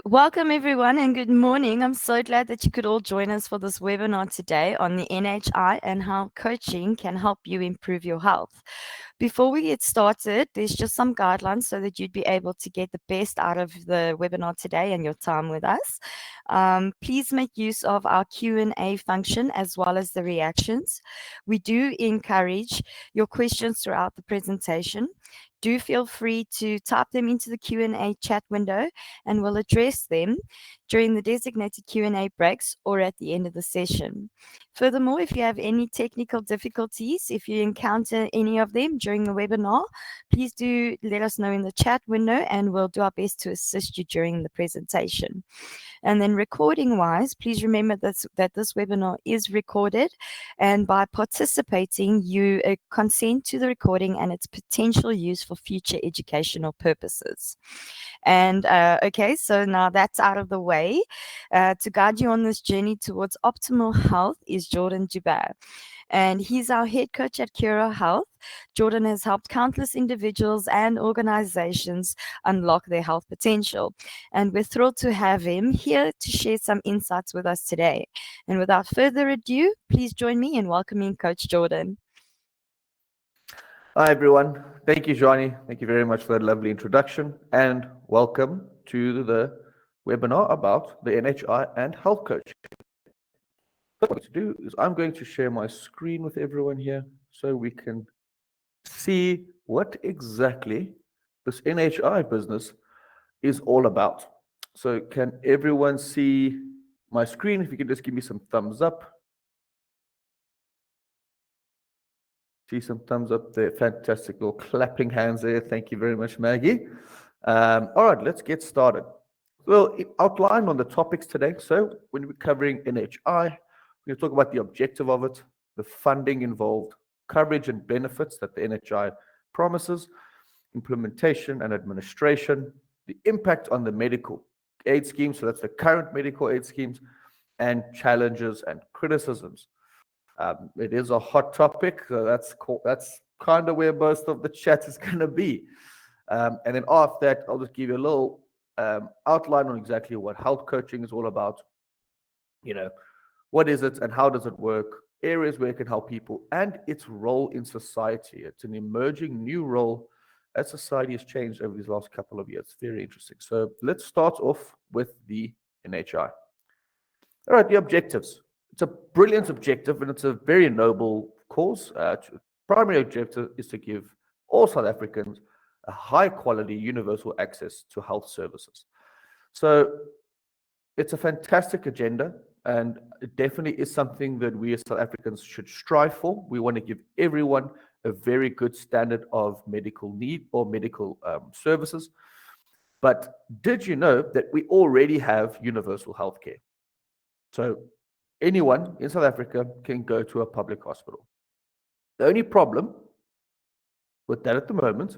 Welcome, everyone, and good morning. I'm so glad that you could all join us for this webinar today on the NHI and how coaching can help you improve your health. Before we get started, there's just some guidelines so that you'd be able to get the best out of the webinar today and your time with us. Please make use of our Q&A function as well as the reactions. We do encourage your questions throughout the presentation. Do feel free to type them into the Q&A chat window and we'll address them during the designated Q&A breaks or at the end of the session. Furthermore, if you have any technical difficulties, if you encounter any of them during the webinar, please do let us know in the chat window and we'll do our best to assist you during the presentation. And then recording wise, please remember that this webinar is recorded, and by participating, you consent to the recording and its potential use for future educational purposes. And okay, so now that's out of the way. To guide you on this journey towards optimal health is Jordan Dubai. And he's our head coach at Cura Health. Jordan has helped countless individuals and organizations unlock their health potential. And we're thrilled to have him here to share some insights with us today. And without further ado, please join me in welcoming Coach Jordan. Hi, everyone. Thank you, Johnny. Thank you very much for that lovely introduction. And welcome to the webinar about the NHI and health coaching. What I'm going to do is I'm going to share my screen with everyone here so we can see what exactly this NHI business is all about. So can everyone see my screen? If you can just give me some thumbs up. See some thumbs up there. Fantastic little clapping hands there. Thank you very much, Maggie. All right, let's get started. Well, outlined on the topics today. So when we're covering NHI, we'll talk about the objective of it, the funding involved, coverage and benefits that the NHI promises, implementation and administration, the impact on the medical aid scheme, so that's the current medical aid schemes, and challenges and criticisms. It is a hot topic, so that's kind of where most of the chat is going to be. And then after that, I'll just give you a little outline on exactly what health coaching is all about. What is it and how does it work, areas where it can help people, and its role in society. It's an emerging new role as society has changed over these last couple of years. Very interesting. So let's start off with the NHI. All right, the objectives. It's a brilliant objective and it's a very noble cause. Primary objective is to give all South Africans a high quality universal access to health services. So it's a fantastic agenda and it definitely is something that we as South Africans should strive for. We want to give everyone a very good standard of medical need or medical services. But did you know that we already have universal healthcare? So anyone in South Africa can go to a public hospital. The only problem with that at the moment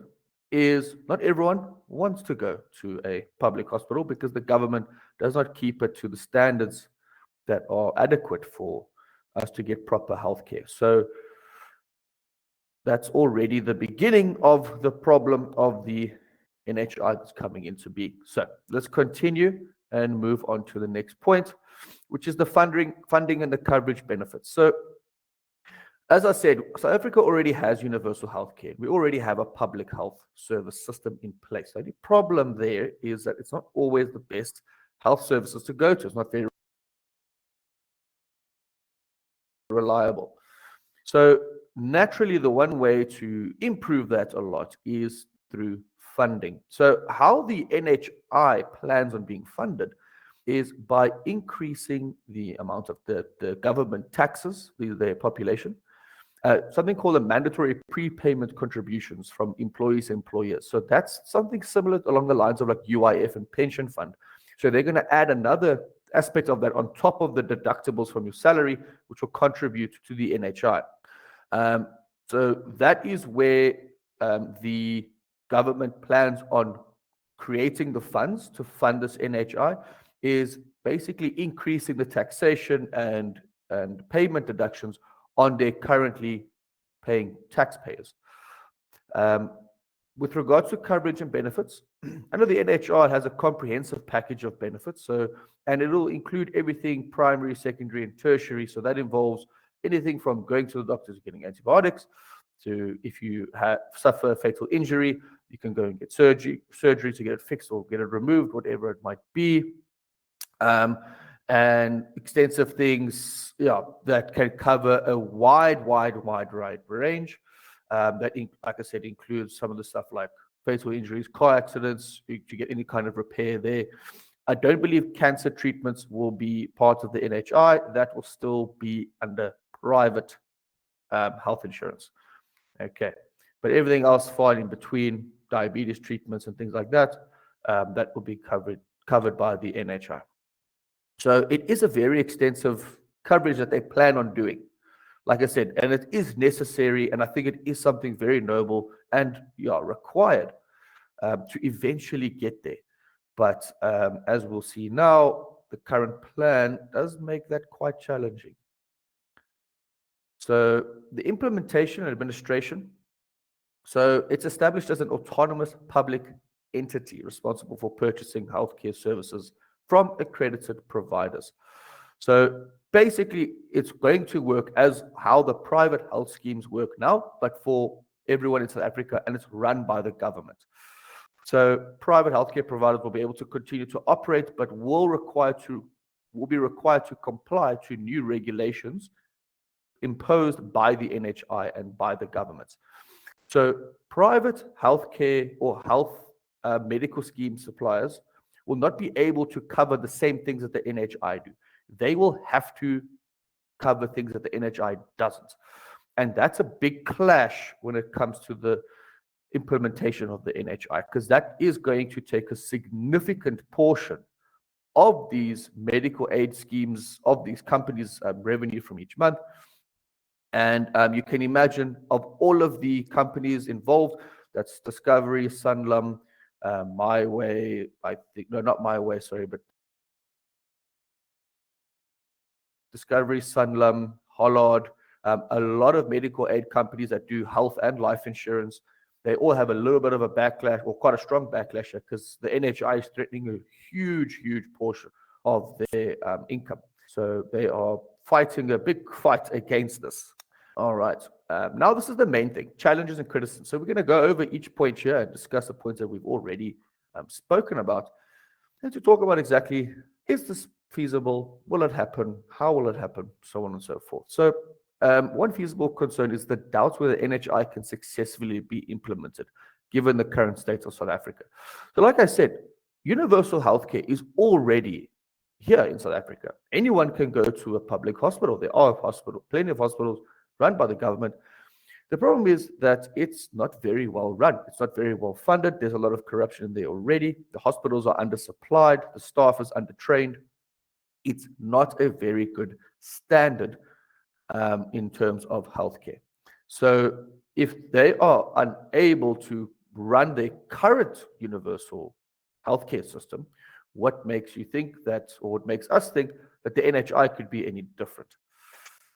is not everyone wants to go to a public hospital because the government does not keep it to the standards that are adequate for us to get proper health care. So that's already the beginning of the problem of the NHI that's coming into being. So let's continue and move on to the next point, which is the funding and the coverage benefits. So as I said, South Africa already has universal health care. We already have a public health service system in place. The only problem there is that it's not always the best health services to go to. It's not very reliable. So naturally, the one way to improve that a lot is through funding. So how the NHI plans on being funded is by increasing the amount of the government taxes, their population, something called a mandatory prepayment contributions from employees and employers. So that's something similar along the lines of like UIF and pension fund. So they're going to add another aspect of that on top of the deductibles from your salary, which will contribute to the NHI. So that is where the government plans on creating the funds to fund this NHI, is basically increasing the taxation and payment deductions on their currently paying taxpayers. with regards to coverage and benefits, I know the NHI has a comprehensive package of benefits. So, and it'll include everything primary, secondary, and tertiary. So that involves anything from going to the doctors, getting antibiotics, to if you suffer a fatal injury, you can go and get surgery to get it fixed or get it removed, whatever it might be. And extensive things, that can cover a wide range. That, like I said, includes some of the stuff like fatal injuries, car accidents, to get any kind of repair there. I don't believe cancer treatments will be part of the NHI. That will still be under private health insurance. Okay, but everything else falling in between, diabetes treatments and things like that, that will be covered by the NHI. So it is a very extensive coverage that they plan on doing, like I said, and it is necessary, and I think it is something very noble and required to eventually get there. But as we'll see now, the current plan does make that quite challenging. So the implementation and administration. So it's established as an autonomous public entity responsible for purchasing healthcare services from accredited providers. So basically, it's going to work as how the private health schemes work now, but for everyone in South Africa, and it's run by the government. So private healthcare providers will be able to continue to operate, but will be required to comply to new regulations imposed by the NHI and by the government. So private healthcare or health medical scheme suppliers will not be able to cover the same things that the NHI do. They will have to cover things that the NHI doesn't. And that's a big clash when it comes to the implementation of the NHI, because that is going to take a significant portion of these medical aid schemes, of these companies' revenue from each month. And you can imagine, of all of the companies involved, that's Discovery, Sanlam, My Way, I think, no, not My Way, sorry, but Discovery, Sanlam, Hollard, a lot of medical aid companies that do health and life insurance, they all have a little bit of a backlash, or quite a strong backlash, because the NHI is threatening a huge portion of their income. So they are fighting a big fight against this. All right. Now this is the main thing, challenges and criticisms. So we're going to go over each point here and discuss the points that we've already spoken about, and to talk about exactly, is this feasible? Will it happen? How will it happen? So on and so forth. So one feasible concern is the doubts whether NHI can successfully be implemented, given the current state of South Africa. So like I said, universal healthcare is already here in South Africa. Anyone can go to a public hospital. There are plenty of hospitals run by the government. The problem is that it's not very well run. It's not very well funded. There's a lot of corruption there already. The hospitals are undersupplied. The staff is undertrained. It's not a very good standard in terms of healthcare. So if they are unable to run their current universal healthcare system, what makes you think that, or what makes us think that the NHI could be any different?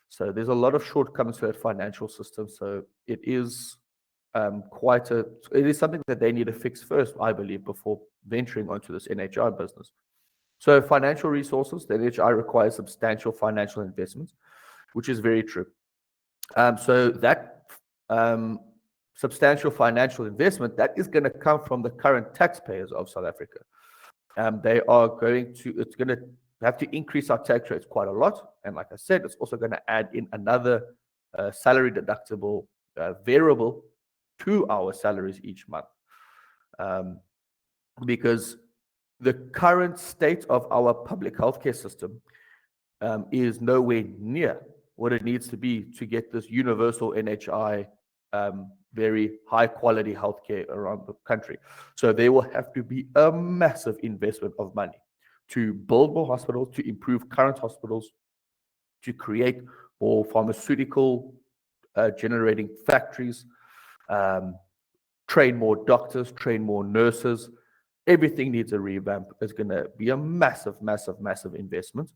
So there's a lot of shortcomings to that financial system. So it is it is something that they need to fix first, I believe, before venturing onto this NHI business. So financial resources, the NHI requires substantial financial investments, which is very true. So that substantial financial investment, that is going to come from the current taxpayers of South Africa. It's going to have to increase our tax rates quite a lot. And like I said, it's also going to add in another salary deductible variable to our salaries each month. Because the current state of our public healthcare system is nowhere near what it needs to be to get this universal NHI, very high quality healthcare around the country. So there will have to be a massive investment of money to build more hospitals, to improve current hospitals, to create more pharmaceutical generating factories, train more doctors, train more nurses. Everything needs a revamp. It's going to be a massive investment.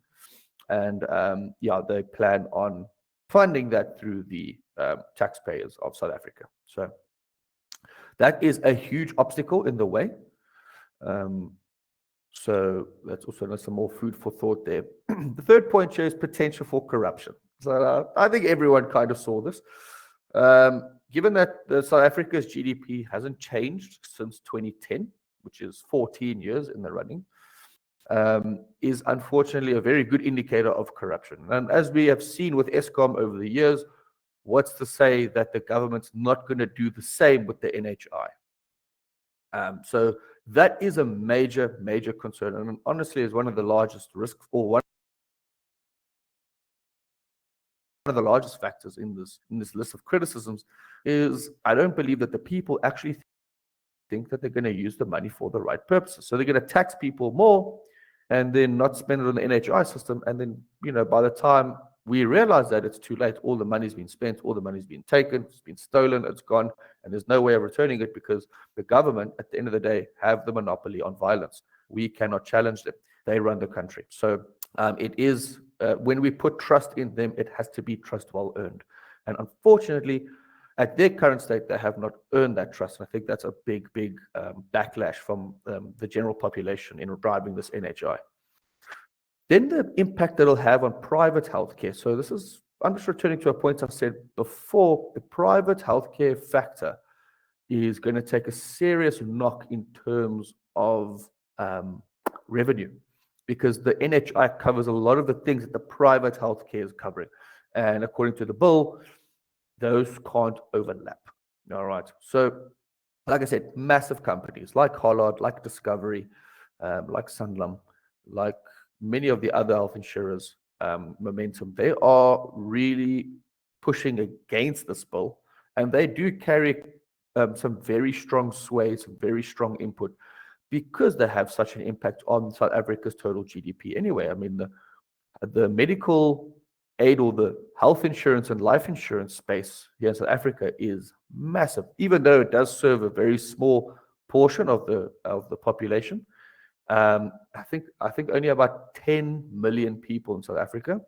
And they plan on funding that through the taxpayers of South Africa. So That is a huge obstacle in the way. Um, so that's also some more food for thought there. The third point shows potential for corruption. So I think everyone kind of saw this. Given that South Africa's GDP hasn't changed since 2010, which is 14 years in the running, is unfortunately a very good indicator of corruption. And as we have seen with Eskom over the years, what's to say that the government's not going to do the same with the NHI? So that is a major, major concern, and honestly is one of the largest risks, or one of the largest factors in this list of criticisms. Is I don't believe that the people actually think that they're going to use the money for the right purposes. So they're going to tax people more and then not spend it on the NHI system. And then, by the time we realize that, it's too late. All the money's been spent, all the money's been taken, it's been stolen, it's gone, and there's no way of returning it because the government, at the end of the day, have the monopoly on violence. We cannot challenge them. They run the country. So it is, when we put trust in them, it has to be trust well earned. And unfortunately, at their current state, they have not earned that trust. And I think that's a big, big backlash from the general population in driving this NHI. Then the impact that it'll have on private healthcare. So I'm just returning to a point I've said before. The private healthcare factor is going to take a serious knock in terms of revenue, because the NHI covers a lot of the things that the private healthcare is covering. And according to the bill, those can't overlap. All right. So, like I said, massive companies like Hollard, like Discovery, like Sanlam, like many of the other health insurers, Momentum, they are really pushing against this bill, and they do carry some very strong sway, some very strong input, because they have such an impact on South Africa's total GDP. Anyway, I mean, the medical aid or the health insurance and life insurance space here in South Africa is massive, even though it does serve a very small portion of the population. I think only about 10 million people in South Africa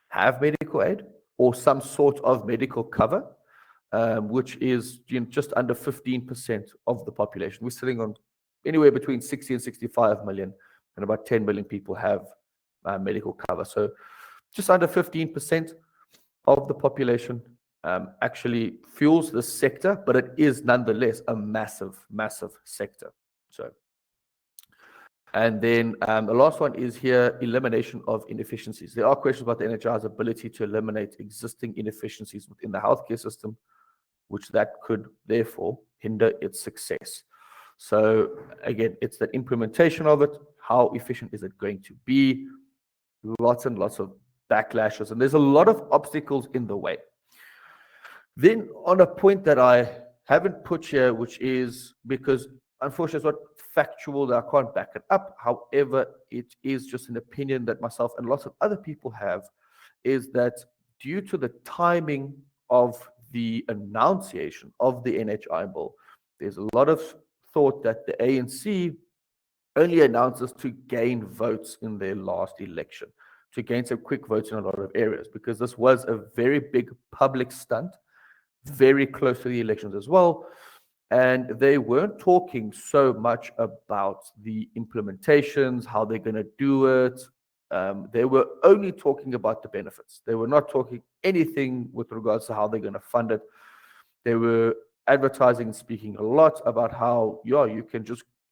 have medical aid or some sort of medical cover, which is just under 15% of the population. We're sitting on anywhere between 60 and 65 million, and about 10 million people have medical cover. So just under 15% of the population actually fuels this sector, but it is nonetheless a massive, massive sector. So, and then the last one is here, elimination of inefficiencies. There are questions about the NHI's ability to eliminate existing inefficiencies within the healthcare system, which that could therefore hinder its success. So again, it's the implementation of it. How efficient is it going to be? Lots and lots of backlashes, and there's a lot of obstacles in the way. Then on a point that I haven't put here, which is because unfortunately it's not factual, that I can't back it up. However, it is just an opinion that myself and lots of other people have, is that due to the timing of the annunciation of the NHI bill, there's a lot of thought that the ANC only announces to gain votes in their last election, to gain some quick votes in a lot of areas, because this was a very big public stunt, very close to the elections as well. And they weren't talking so much about the implementations, how they're going to do it. They were only talking about the benefits. They were not talking anything with regards to how they're going to fund it. They were advertising and speaking a lot about how,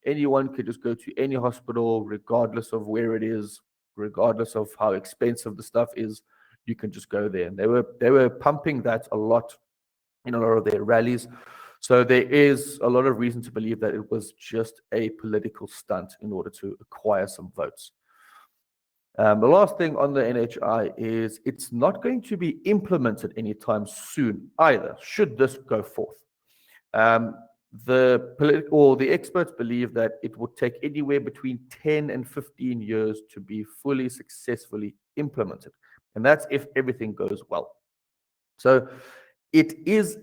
anyone could just go to any hospital, regardless of where it is, regardless of how expensive the stuff is, you can just go there. And they were pumping that a lot in a lot of their rallies. So there is a lot of reason to believe that it was just a political stunt in order to acquire some votes. The last thing on the NHI is it's not going to be implemented anytime soon either, should this go forth. The experts believe that it would take anywhere between 10 and 15 years to be fully successfully implemented. And that's if everything goes well. So it is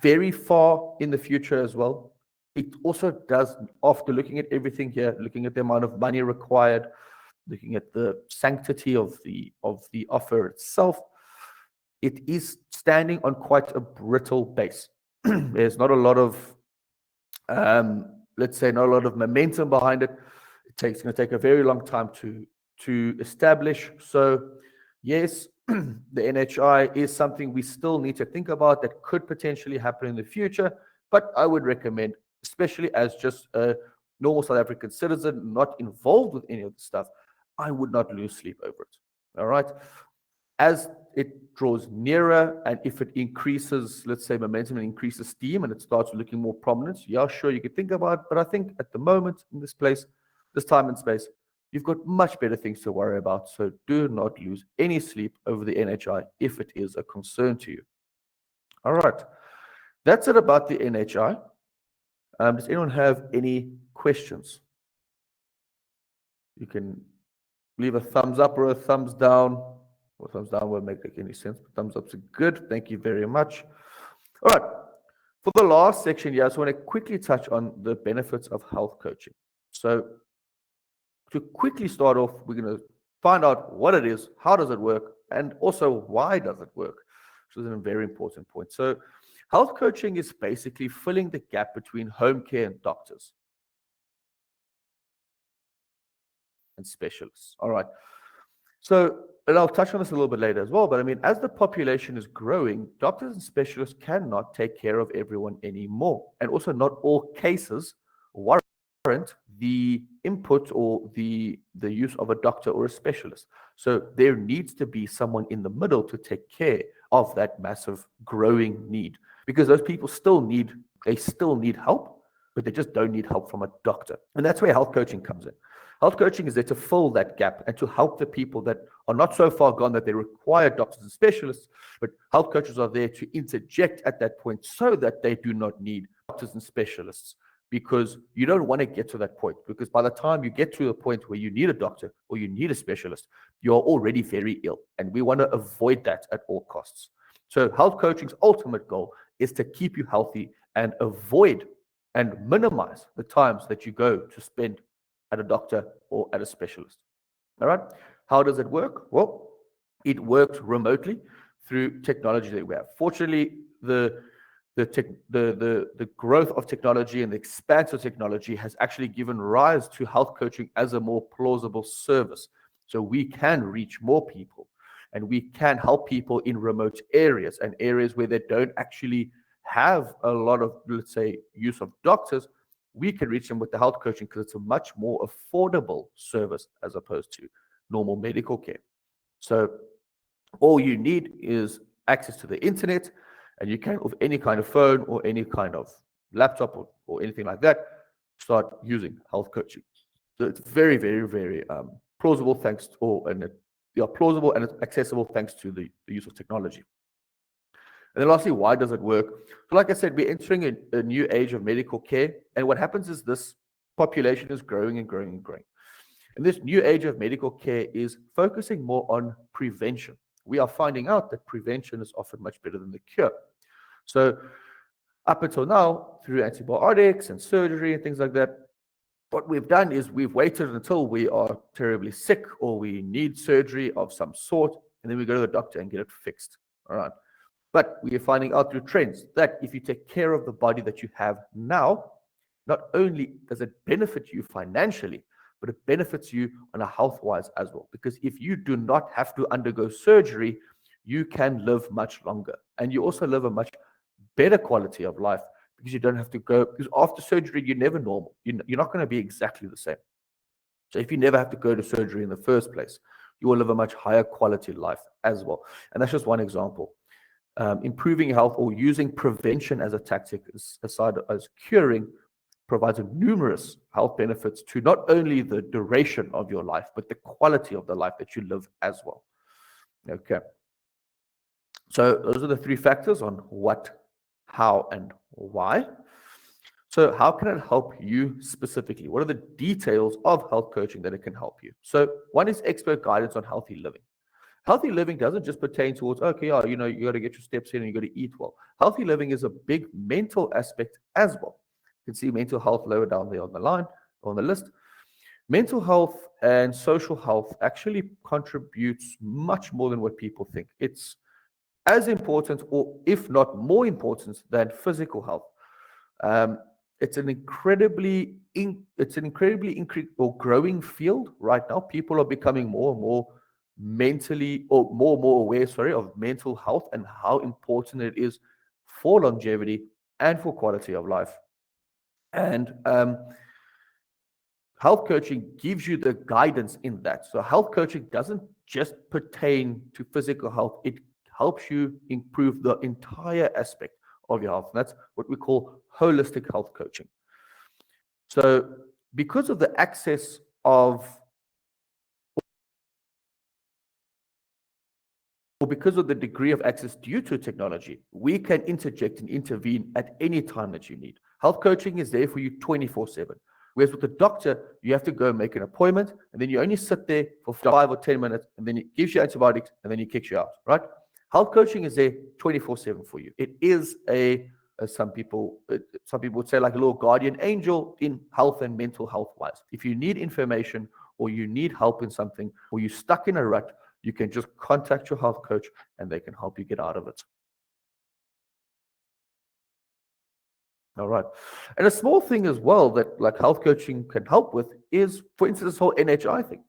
very far in the future as well. It also does, after looking at everything here, looking at the amount of money required, looking at the sanctity of the offer itself, it is standing on quite a brittle base. There's not a lot of let's say not a lot of momentum behind it. It's going to take a very long time to establish. So yes, the NHI is something we still need to think about that could potentially happen in the future. But I would recommend, especially as just a normal South African citizen, not involved with any of the stuff, I would not lose sleep over it. All right. As it draws nearer, and if it increases, let's say, momentum and increases steam and it starts looking more prominent, yeah, sure, you could think about it. But I think at the moment, in this place, this time and space, you've got much better things to worry about. So do not lose any sleep over the NHI if it is a concern to you. All right. That's it about the NHI. Does anyone have any questions? You can leave a thumbs up or a thumbs down. Or thumbs down won't make any sense, but thumbs ups are good. Thank you very much. All right. For the last section here, I just want to quickly touch on the benefits of health coaching. So to quickly start off, we're going to find out what it is, how does it work, and also why does it work, which is a very important point. So health coaching is basically filling the gap between home care and doctors and specialists. All right. So, and I'll touch on this a little bit later as well, but I mean, as the population is growing, doctors and specialists cannot take care of everyone anymore. And also not all cases warrant the input or the use of a doctor or a specialist. So there needs to be someone in the middle to take care of that massive growing need, because those people still need help, but they just don't need help from a doctor. And that's where health coaching comes in. Health coaching is there to fill that gap and to help the people that are not so far gone that they require doctors and specialists, but health coaches are there to interject at that point so that they do not need doctors and specialists, because you don't want to get to that point, because by the time you get to the point where you need a doctor or you need a specialist, you're already very ill, and we want to avoid that at all costs. So health coaching's ultimate goal is to keep you healthy and avoid and minimize the times that you go to spend at a doctor or at a specialist. All right. How does it work? Well, it works remotely through technology that we have. Fortunately, the growth of technology and the expanse of technology has actually given rise to health coaching as a more plausible service. So we can reach more people, and we can help people in remote areas and areas where they don't actually have a lot of, let's say, use of doctors. We can reach them with the health coaching because it's a much more affordable service as opposed to normal medical care. So all you need is access to the internet, and you can, with any kind of phone or any kind of laptop or anything like that, start using health coaching. So it's very, very, very plausible, plausible and it's accessible thanks to the use of technology. And then lastly, why does it work? So like I said, we're entering a new age of medical care. And what happens is this population is growing and growing and growing. And this new age of medical care is focusing more on prevention. We are finding out that prevention is often much better than the cure. So up until now, through antibiotics and surgery and things like that, what we've done is we've waited until we are terribly sick or we need surgery of some sort, and then we go to the doctor and get it fixed. All right. But we are finding out through trends that if you take care of the body that you have now, not only does it benefit you financially, but it benefits you on a health-wise as well. Because if you do not have to undergo surgery, you can live much longer. And you also live a much better quality of life because you don't have to go, because after surgery, you're never normal. You're not going to be exactly the same. So if you never have to go to surgery in the first place, you will live a much higher quality life as well. And that's just one example. Improving health or using prevention as a tactic, aside as curing, provides numerous health benefits to not only the duration of your life, but the quality of the life that you live as well. Okay. So those are the three factors on what, how, and why. So how can it help you specifically? What are the details of health coaching that it can help you? So one is expert guidance on healthy living. Healthy living doesn't just pertain towards, okay, yeah, you got to get your steps in and you got to eat well. Healthy living is a big mental aspect as well. You can see mental health lower down there on the line, on the list. Mental health and social health actually contributes much more than what people think. It's as important, or if not more important, than physical health. it's an incredibly growing field right now. People are becoming more and more mentally, or more and more aware, sorry, of mental health and how important it is for longevity and for quality of life. And health coaching gives you the guidance in that. So health coaching doesn't just pertain to physical health. It helps you improve the entire aspect of your health. And that's what we call holistic health coaching. So because of the access of, or because of the degree of access due to technology, we can interject and intervene at any time that you need. Health coaching is there for you 24/7. Whereas with the doctor, you have to go make an appointment, and then you only sit there for 5 or 10 minutes, and then he gives you antibiotics, and then he kicks you out, right? Health coaching is there 24/7 for you. It is as some people would say, like a little guardian angel in health and mental health wise. If you need information or you need help in something, or you're stuck in a rut, you can just contact your health coach and they can help you get out of it. All right. And a small thing as well that like health coaching can help with is, for instance, this whole NHI thing.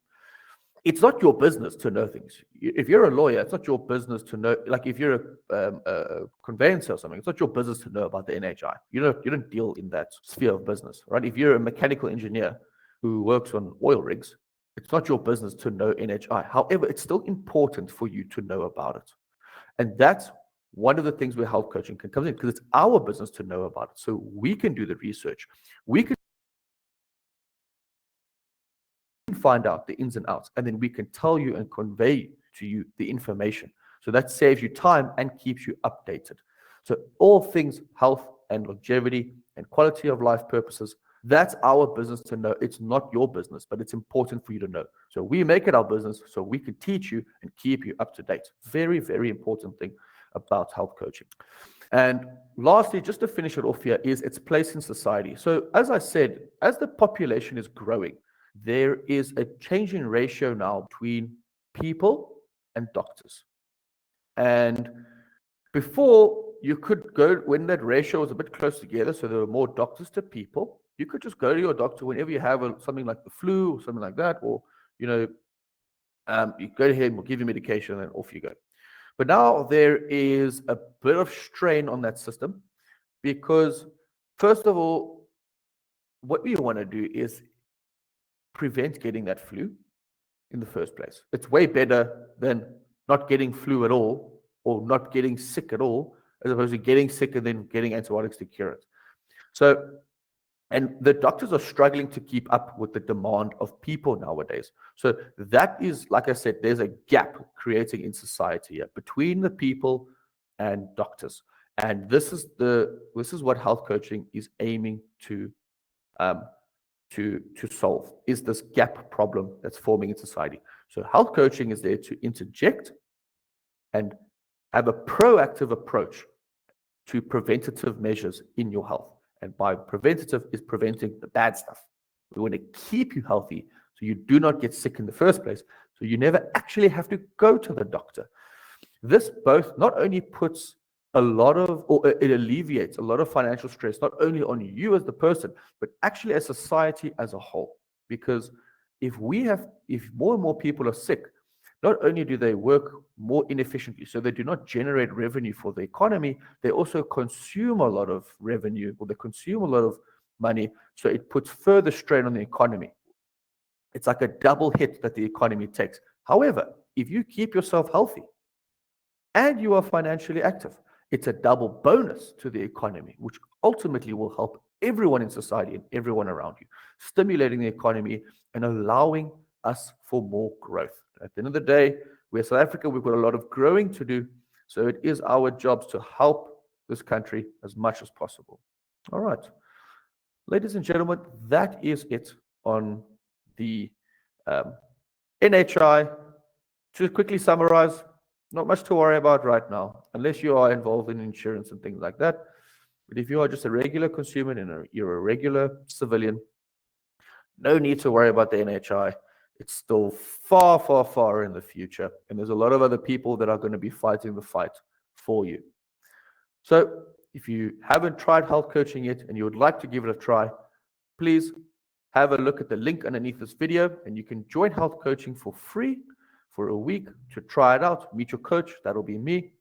It's not your business to know things. If you're a lawyer, it's not your business to know. Like if you're a conveyancer or something, it's not your business to know about the NHI. You don't deal in that sphere of business, right? If you're a mechanical engineer who works on oil rigs, it's not your business to know NHI. However, it's still important for you to know about it. And that's one of the things where health coaching can come in, because it's our business to know about it. So we can do the research. We can find out the ins and outs, and then we can tell you and convey to you the information. So that saves you time and keeps you updated. So all things health and longevity and quality of life purposes, that's our business to know. It's not your business, but it's important for you to know. So we make it our business so we can teach you and keep you up to date. Very, very important thing about health coaching. And lastly, just to finish it off here, is its place in society. So as I said, as the population is growing, there is a changing ratio now between people and doctors. And before, you could go when that ratio was a bit close together, so there were more doctors to people. You could just go to your doctor whenever you have something like the flu or something like that, or you go ahead and we'll give you medication and then off you go. But now there is a bit of strain on that system because, first of all, what we want to do is prevent getting that flu in the first place. It's way better than not getting flu at all or not getting sick at all, as opposed to getting sick and then getting antibiotics to cure it. So, and the doctors are struggling to keep up with the demand of people nowadays. So that is, like I said, there's a gap creating in society between the people and doctors. And this is what health coaching is aiming to solve, is this gap problem that's forming in society. So health coaching is there to interject and have a proactive approach to preventative measures in your health. And by preventative is preventing the bad stuff. We want to keep you healthy so you do not get sick in the first place, so you never actually have to go to the doctor. This both not only puts it alleviates a lot of financial stress, not only on you as the person, but actually as society as a whole. Because if more and more people are sick, not only do they work more inefficiently, so they do not generate revenue for the economy, they also consume a lot of revenue, or they consume a lot of money, so it puts further strain on the economy. It's like a double hit that the economy takes. However, if you keep yourself healthy and you are financially active, it's a double bonus to the economy, which ultimately will help everyone in society and everyone around you, stimulating the economy and allowing us for more growth. At the end of the day, we're South Africa, we've got a lot of growing to do, so it is our jobs to help this country as much as possible. All right. Ladies and gentlemen, that is it on the NHI. To quickly summarize, not much to worry about right now, unless you are involved in insurance and things like that. But if you are just a regular consumer and you're a regular civilian, no need to worry about the NHI. It's still far, far, far in the future. And there's a lot of other people that are going to be fighting the fight for you. So If you haven't tried health coaching yet and you would like to give it a try, please have a look at the link underneath this video and you can join health coaching for free for a week to try it out, meet your coach, that'll be me,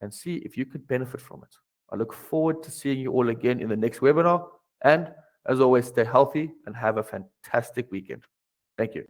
and see if you could benefit from it. I look forward to seeing you all again in the next webinar. And as always, stay healthy and have a fantastic weekend. Thank you.